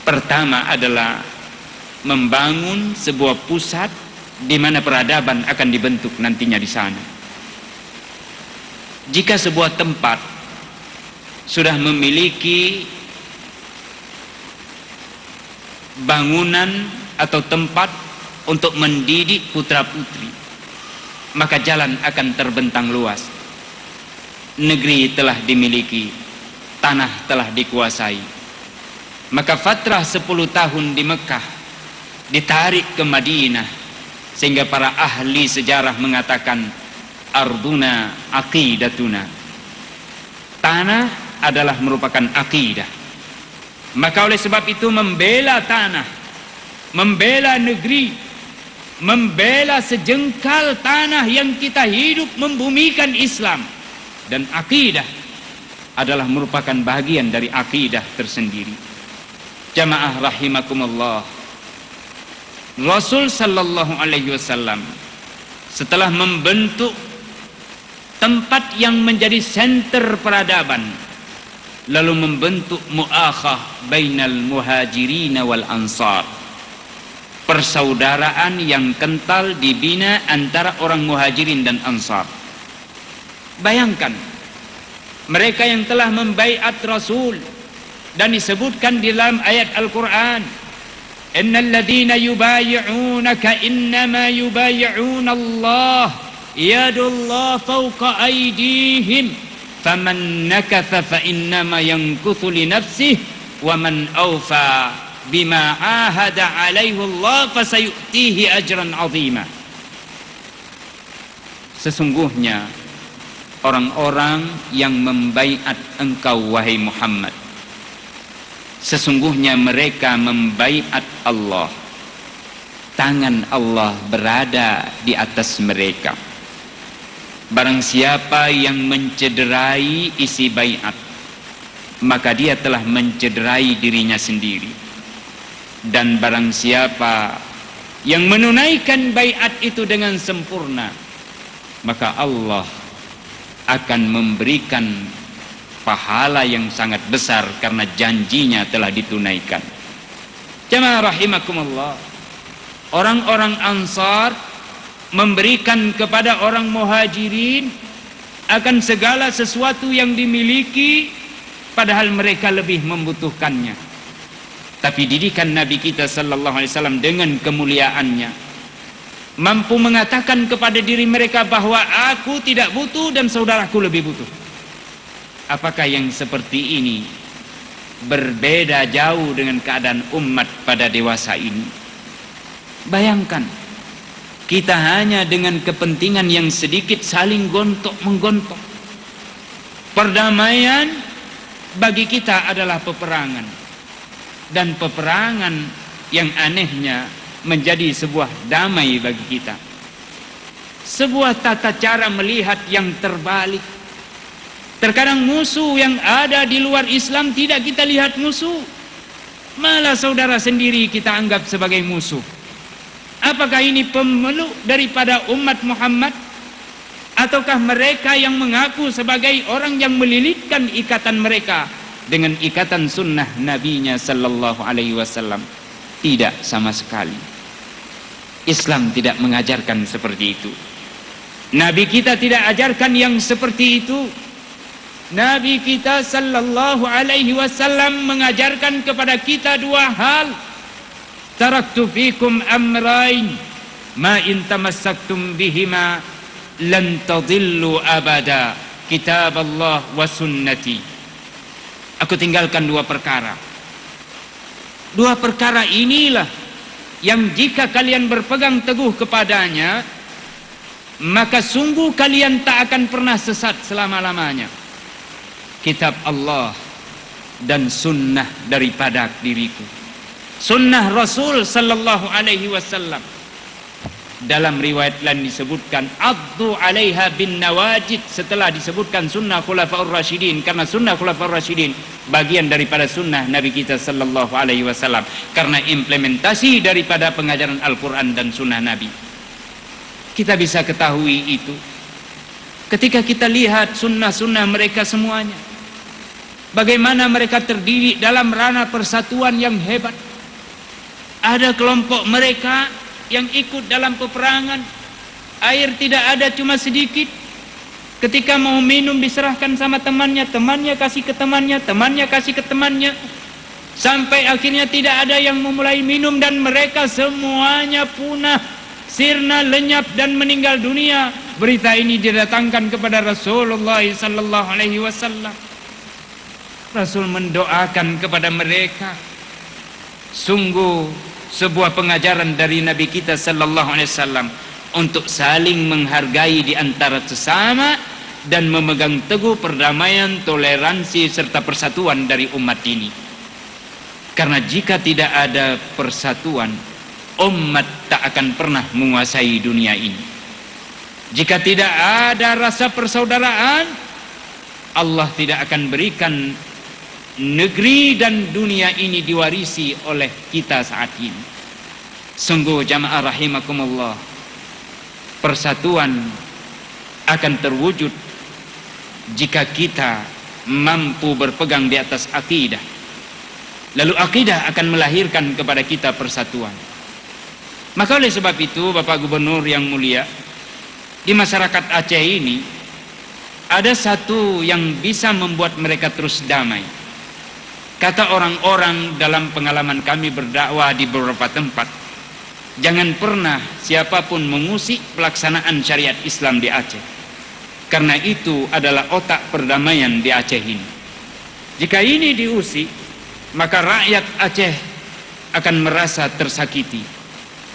Pertama adalah membangun sebuah pusat di mana peradaban akan dibentuk nantinya di sana. Jika sebuah tempat sudah memiliki bangunan atau tempat untuk mendidik putra-putri, maka jalan akan terbentang luas. Negeri telah dimiliki, tanah telah dikuasai. Maka fatrah 10 tahun di Mekah ditarik ke Madinah, sehingga para ahli sejarah mengatakan arduna aqidatuna, tanah adalah merupakan akidah. Maka oleh sebab itu membela tanah, membela negeri, membela sejengkal tanah yang kita hidup membumikan Islam, dan akidah adalah merupakan bagian dari akidah tersendiri. Jamaah rahimakumullah, Rasul sallallahu alaihi wasallam setelah membentuk tempat yang menjadi senter peradaban, lalu membentuk muakhah bainal muhajirin wal ansar, persaudaraan yang kental dibina antara orang muhajirin dan ansar. Bayangkan mereka yang telah membaiat Rasul, dan disebutkan di dalam ayat Al-Quran, innal ladzina yubayi'unaka innama yubayi'una Allah yadullah fawqa aydihim faman nakatha fa innama yankuthu li nafsihi wa man awfa bima ahada alaihi Allah fasayu'tihi ajran 'azima. Sesungguhnya orang-orang yang membaiat engkau wahai Muhammad, sesungguhnya mereka membaiat Allah, tangan Allah berada di atas mereka. Barang siapa yang mencederai isi baiat, maka dia telah mencederai dirinya sendiri. Dan barang siapa yang menunaikan baiat itu dengan sempurna, maka Allah akan memberikan pahala yang sangat besar karena janjinya telah ditunaikan. Jamaah rahimakumullah, orang-orang Ansar memberikan kepada orang Muhajirin akan segala sesuatu yang dimiliki, padahal mereka lebih membutuhkannya. Tapi didikan Nabi kita sallallahu alaihi wasallam dengan kemuliaannya mampu mengatakan kepada diri mereka bahwa aku tidak butuh dan saudaraku lebih butuh. Apakah yang seperti ini berbeda jauh dengan keadaan umat pada dewasa ini? Bayangkan, kita hanya dengan kepentingan yang sedikit saling gontok-menggontok. Perdamaian bagi kita adalah peperangan, dan peperangan yang anehnya menjadi sebuah damai bagi kita. Sebuah tata cara melihat yang terbalik. Terkadang musuh yang ada di luar Islam tidak kita lihat musuh, malah saudara sendiri kita anggap sebagai musuh. Apakah ini pemeluk daripada umat Muhammad? Ataukah mereka yang mengaku sebagai orang yang melilitkan ikatan mereka dengan ikatan sunnah Nabi-Nya sallallahu alaihi wasallam? Tidak sama sekali. Islam tidak mengajarkan seperti itu. Nabi kita tidak ajarkan yang seperti itu. Nabi kita sallallahu alaihi wasallam mengajarkan kepada kita dua hal. Taraktu fikum amrain ma in tamassaktum bihima lan tadillu abada, kitab Allah wa sunnati. Aku tinggalkan dua perkara. Dua perkara inilah yang jika kalian berpegang teguh kepadanya, maka sungguh kalian tak akan pernah sesat selama-lamanya. Kitab Allah dan sunnah daripada diriku, sunnah Rasul sallallahu alaihi wasallam. Dalam riwayat lain disebutkan addu 'alaiha bin nawajid, setelah disebutkan sunnah khulafaur rasyidin, karena sunnah khulafaur rasyidin bagian daripada sunnah Nabi kita sallallahu alaihi wasallam, karena implementasi daripada pengajaran Al-Qur'an dan sunnah Nabi. Kita bisa ketahui itu ketika kita lihat sunnah-sunnah mereka semuanya. bagaimana mereka terdidik dalam ranah persatuan yang hebat. Ada kelompok mereka yang ikut dalam peperangan, air tidak ada, cuma sedikit. Ketika mau minum diserahkan sama temannya, temannya kasih ke temannya, temannya kasih ke temannya, sampai akhirnya tidak ada yang memulai minum dan mereka semuanya punah, sirna, lenyap dan meninggal dunia. Berita ini didatangkan kepada Rasulullah sallallahu alaihi wasallam. Rasul mendoakan kepada mereka. Sungguh sebuah pengajaran dari Nabi kita sallallahu alaihi wasallam untuk saling menghargai di antara sesama dan memegang teguh perdamaian, toleransi serta persatuan dari umat ini. Karena jika tidak ada persatuan, umat tak akan pernah menguasai dunia ini. Jika tidak ada rasa persaudaraan, Allah tidak akan berikan negeri dan dunia ini diwarisi oleh kita saat ini. Sungguh jamaah rahimakumullah, persatuan akan terwujud jika kita mampu berpegang di atas akidah. Lalu akidah akan melahirkan kepada kita persatuan. Maka oleh sebab itu Bapak Gubernur yang mulia, di masyarakat Aceh ini ada satu yang bisa membuat mereka terus damai. Kata orang-orang dalam pengalaman kami berdakwah di beberapa tempat, jangan pernah siapapun mengusik pelaksanaan syariat Islam di Aceh, karena itu adalah otak perdamaian di Aceh ini. Jika ini diusik, maka rakyat Aceh akan merasa tersakiti.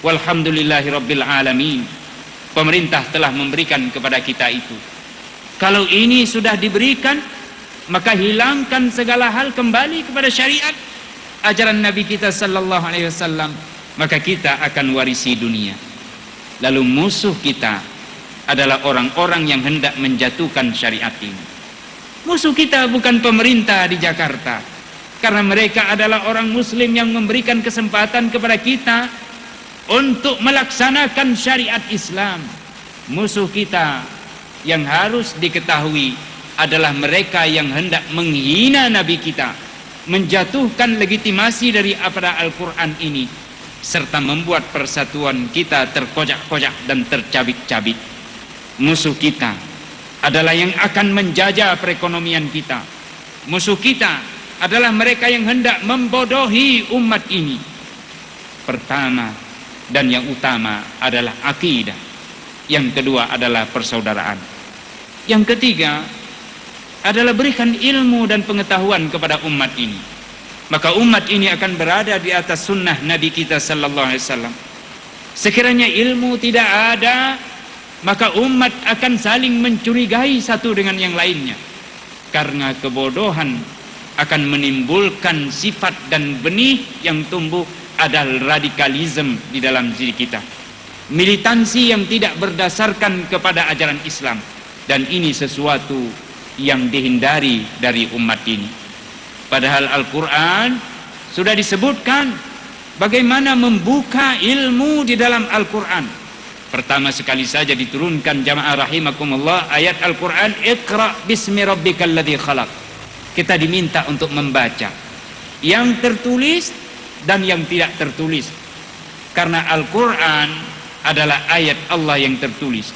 Walhamdulillahirabbil alamin, pemerintah telah memberikan kepada kita itu. Kalau ini sudah diberikan, maka hilangkan segala hal, kembali kepada syariat ajaran Nabi kita sallallahu alaihi wasallam, maka kita akan warisi dunia. Lalu musuh kita adalah orang-orang yang hendak menjatuhkan syariat ini. Musuh kita bukan pemerintah di Jakarta, karena mereka adalah orang muslim yang memberikan kesempatan kepada kita untuk melaksanakan syariat Islam. Musuh kita yang harus diketahui adalah mereka yang hendak menghina Nabi kita, menjatuhkan legitimasi dari apa Al-Quran ini, serta membuat persatuan kita terkojak-kojak dan tercabik-cabik. Musuh kita adalah yang akan menjajah perekonomian kita. Musuh kita adalah mereka yang hendak membodohi umat ini. Pertama dan yang utama adalah akidah. Yang kedua adalah persaudaraan. Yang ketiga adalah berikan ilmu dan pengetahuan kepada umat ini. Maka umat ini akan berada di atas sunnah Nabi kita sallallahu alaihi wasallam. Sekiranya ilmu tidak ada, maka umat akan saling mencurigai satu dengan yang lainnya. Karena kebodohan akan menimbulkan sifat dan benih yang tumbuh adalah radikalisme di dalam diri kita. Militansi yang tidak berdasarkan kepada ajaran Islam. Dan ini sesuatu yang dihindari dari umat ini. Padahal Al-Quran sudah disebutkan bagaimana membuka ilmu di dalam Al-Quran. Pertama sekali saja diturunkan jamaah rahimakumullah ayat Al-Quran, Iqra bismi rabbikal ladzi khalaq. Kita diminta untuk membaca yang tertulis dan yang tidak tertulis, karena Al-Quran adalah ayat Allah yang tertulis.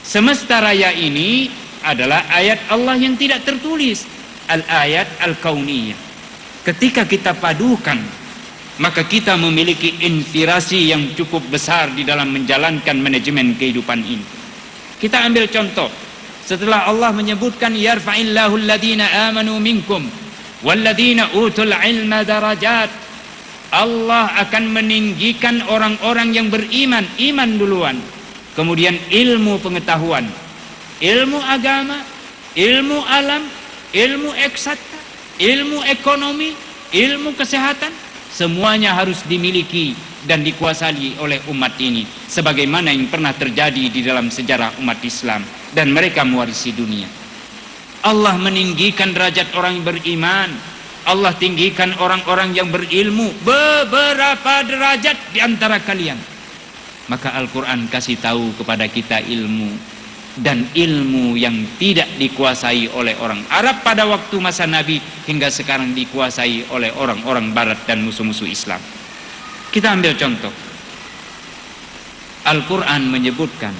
Semesta raya ini adalah ayat Allah yang tidak tertulis, al-ayat al-kauniyah. Ketika kita padukan, maka kita memiliki inspirasi yang cukup besar di dalam menjalankan manajemen kehidupan ini. Kita ambil contoh, setelah Allah menyebutkan yarfa'illahu alladhina amanu minkum walladhina utul ilma darajat, Allah akan meninggikan orang-orang yang beriman, iman duluan, kemudian ilmu pengetahuan, ilmu agama, ilmu alam, ilmu eksakta, ilmu ekonomi, ilmu kesehatan, semuanya harus dimiliki dan dikuasai oleh umat ini, sebagaimana yang pernah terjadi di dalam sejarah umat Islam, dan mereka mewarisi dunia. Allah meninggikan derajat orang yang beriman, Allah tinggikan orang-orang yang berilmu beberapa derajat di antara kalian. Maka Al-Quran kasih tahu kepada kita ilmu. dan ilmu yang tidak dikuasai oleh orang Arab pada waktu masa Nabi hingga sekarang dikuasai oleh orang-orang Barat dan musuh-musuh Islam. Kita ambil contoh. Al-Quran menyebutkan